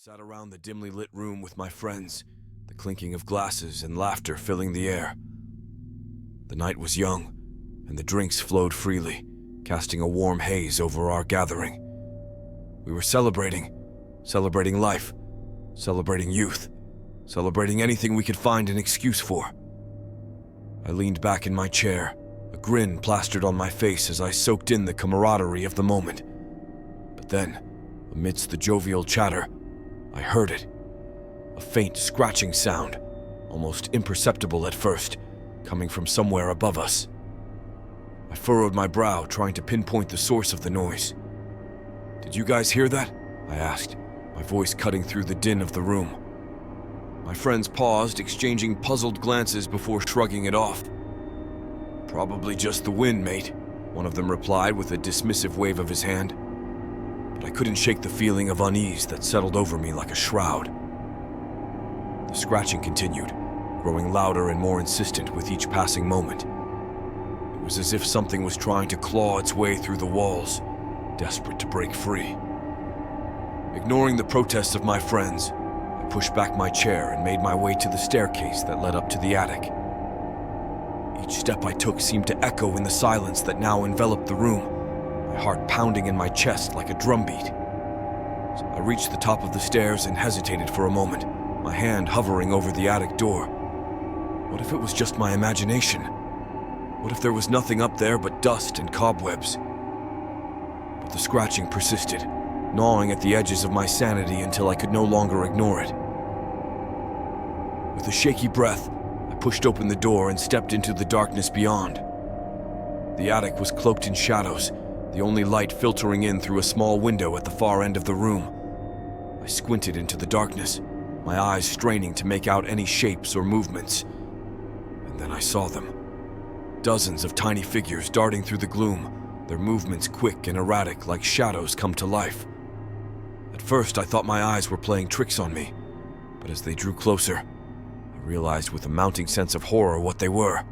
sat around the dimly lit room with my friends, the clinking of glasses and laughter filling the air. The night was young, and the drinks flowed freely, casting a warm haze over our gathering. We were celebrating life, celebrating youth, celebrating anything we could find an excuse for. I leaned back in my chair, a grin plastered on my face as I soaked in the camaraderie of the moment. But then, amidst the jovial chatter, I heard it. A faint scratching sound, almost imperceptible at first, coming from somewhere above us. I furrowed my brow, trying to pinpoint the source of the noise. "Did you guys hear that?" I asked, my voice cutting through the din of the room. My friends paused, exchanging puzzled glances before shrugging it off. "Probably just the wind, mate," one of them replied with a dismissive wave of his hand. But I couldn't shake the feeling of unease that settled over me like a shroud. The scratching continued, growing louder and more insistent with each passing moment. It was as if something was trying to claw its way through the walls, desperate to break free. Ignoring the protests of my friends, I pushed back my chair and made my way to the staircase that led up to the attic. Each step I took seemed to echo in the silence that now enveloped the room, my heart pounding in my chest like a drumbeat. I reached the top of the stairs and hesitated for a moment, my hand hovering over the attic door. What if it was just my imagination? What if there was nothing up there but dust and cobwebs? But the scratching persisted, gnawing at the edges of my sanity until I could no longer ignore it. With a shaky breath, I pushed open the door and stepped into the darkness beyond. The attic was cloaked in shadows, the only light filtering in through a small window at the far end of the room. I squinted into the darkness, my eyes straining to make out any shapes or movements. And then I saw them. Dozens of tiny figures darting through the gloom, their movements quick and erratic like shadows come to life. At first, I thought my eyes were playing tricks on me, but as they drew closer, I realized with a mounting sense of horror what they were.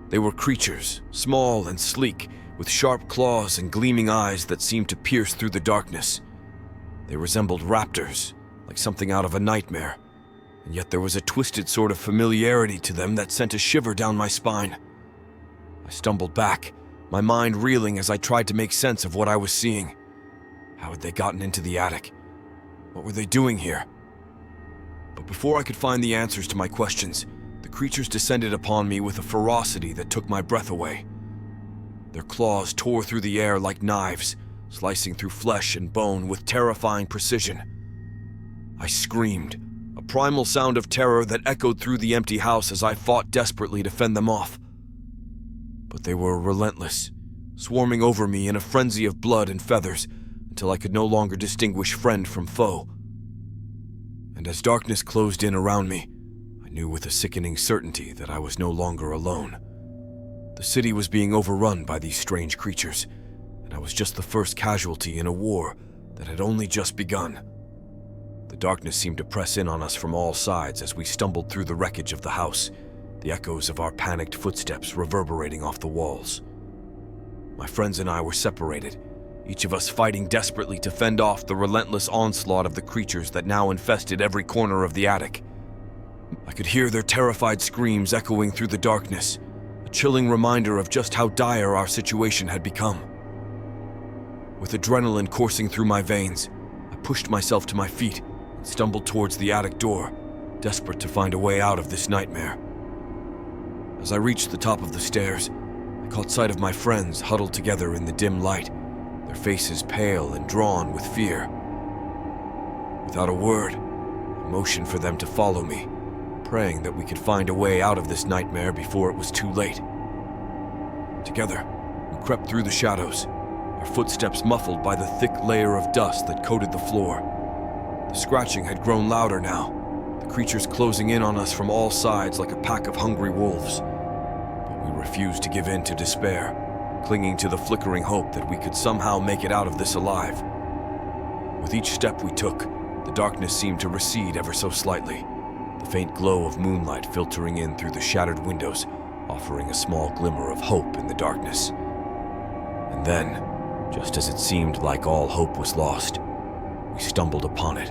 They were creatures, small and sleek, with sharp claws and gleaming eyes that seemed to pierce through the darkness. They resembled raptors, like something out of a nightmare, and yet there was a twisted sort of familiarity to them that sent a shiver down my spine. I stumbled back, my mind reeling as I tried to make sense of what I was seeing. How had they gotten into the attic? What were they doing here? But before I could find the answers to my questions, the creatures descended upon me with a ferocity that took my breath away. Their claws tore through the air like knives, slicing through flesh and bone with terrifying precision. I screamed, a primal sound of terror that echoed through the empty house as I fought desperately to fend them off. But they were relentless, swarming over me in a frenzy of blood and feathers until I could no longer distinguish friend from foe. And as darkness closed in around me, I knew with a sickening certainty that I was no longer alone. The city was being overrun by these strange creatures, and I was just the first casualty in a war that had only just begun. The darkness seemed to press in on us from all sides as we stumbled through the wreckage of the house, the echoes of our panicked footsteps reverberating off the walls. My friends and I were separated, each of us fighting desperately to fend off the relentless onslaught of the creatures that now infested every corner of the attic. I could hear their terrified screams echoing through the darkness, a chilling reminder of just how dire our situation had become. With adrenaline coursing through my veins, I pushed myself to my feet and stumbled towards the attic door, desperate to find a way out of this nightmare. As I reached the top of the stairs, I caught sight of my friends huddled together in the dim light, their faces pale and drawn with fear. Without a word, I motioned for them to follow me, praying that we could find a way out of this nightmare before it was too late. Together, we crept through the shadows, our footsteps muffled by the thick layer of dust that coated the floor. The scratching had grown louder now, the creatures closing in on us from all sides like a pack of hungry wolves. But we refused to give in to despair, clinging to the flickering hope that we could somehow make it out of this alive. With each step we took, the darkness seemed to recede ever so slightly, the faint glow of moonlight filtering in through the shattered windows, offering a small glimmer of hope in the darkness. And then, just as it seemed like all hope was lost, we stumbled upon it,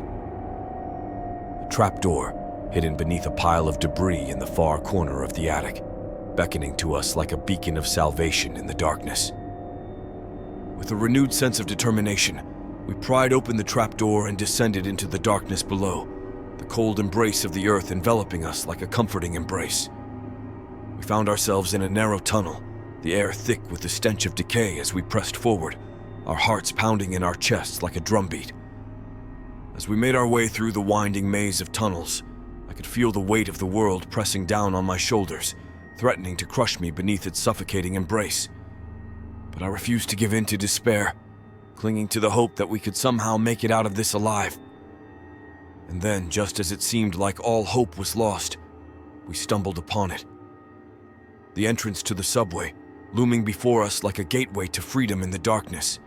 trapdoor hidden beneath a pile of debris in the far corner of the attic, beckoning to us like a beacon of salvation in the darkness. With a renewed sense of determination, we pried open the trapdoor and descended into the darkness below, the cold embrace of the earth enveloping us like a comforting embrace. We found ourselves in a narrow tunnel, the air thick with the stench of decay as we pressed forward, our hearts pounding in our chests like a drumbeat. As we made our way through the winding maze of tunnels, I could feel the weight of the world pressing down on my shoulders, threatening to crush me beneath its suffocating embrace. But I refused to give in to despair, clinging to the hope that we could somehow make it out of this alive. And then, just as it seemed like all hope was lost, we stumbled upon it. The entrance to the subway, looming before us like a gateway to freedom in the darkness.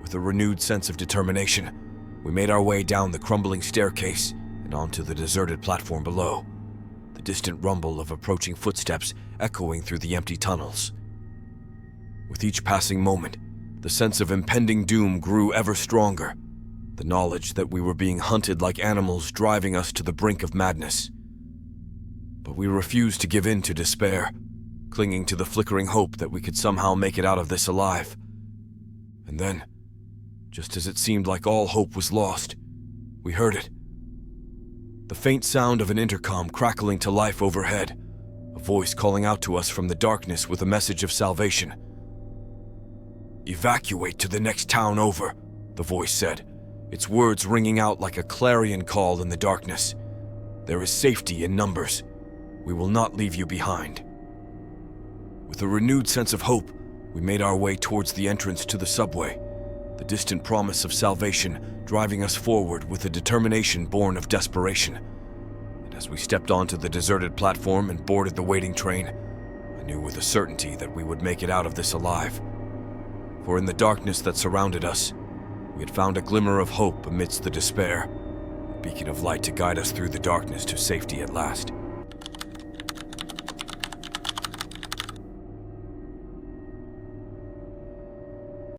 With a renewed sense of determination, we made our way down the crumbling staircase and onto the deserted platform below, the distant rumble of approaching footsteps echoing through the empty tunnels. With each passing moment, the sense of impending doom grew ever stronger, the knowledge that we were being hunted like animals driving us to the brink of madness. But we refused to give in to despair, clinging to the flickering hope that we could somehow make it out of this alive. And then, just as it seemed like all hope was lost, we heard it. The faint sound of an intercom crackling to life overhead, a voice calling out to us from the darkness with a message of salvation. "Evacuate to the next town over," the voice said, its words ringing out like a clarion call in the darkness. "There is safety in numbers. We will not leave you behind." With a renewed sense of hope, we made our way towards the entrance to the subway, the distant promise of salvation driving us forward with a determination born of desperation. And as we stepped onto the deserted platform and boarded the waiting train, I knew with a certainty that we would make it out of this alive. For in the darkness that surrounded us, we had found a glimmer of hope amidst the despair, a beacon of light to guide us through the darkness to safety at last.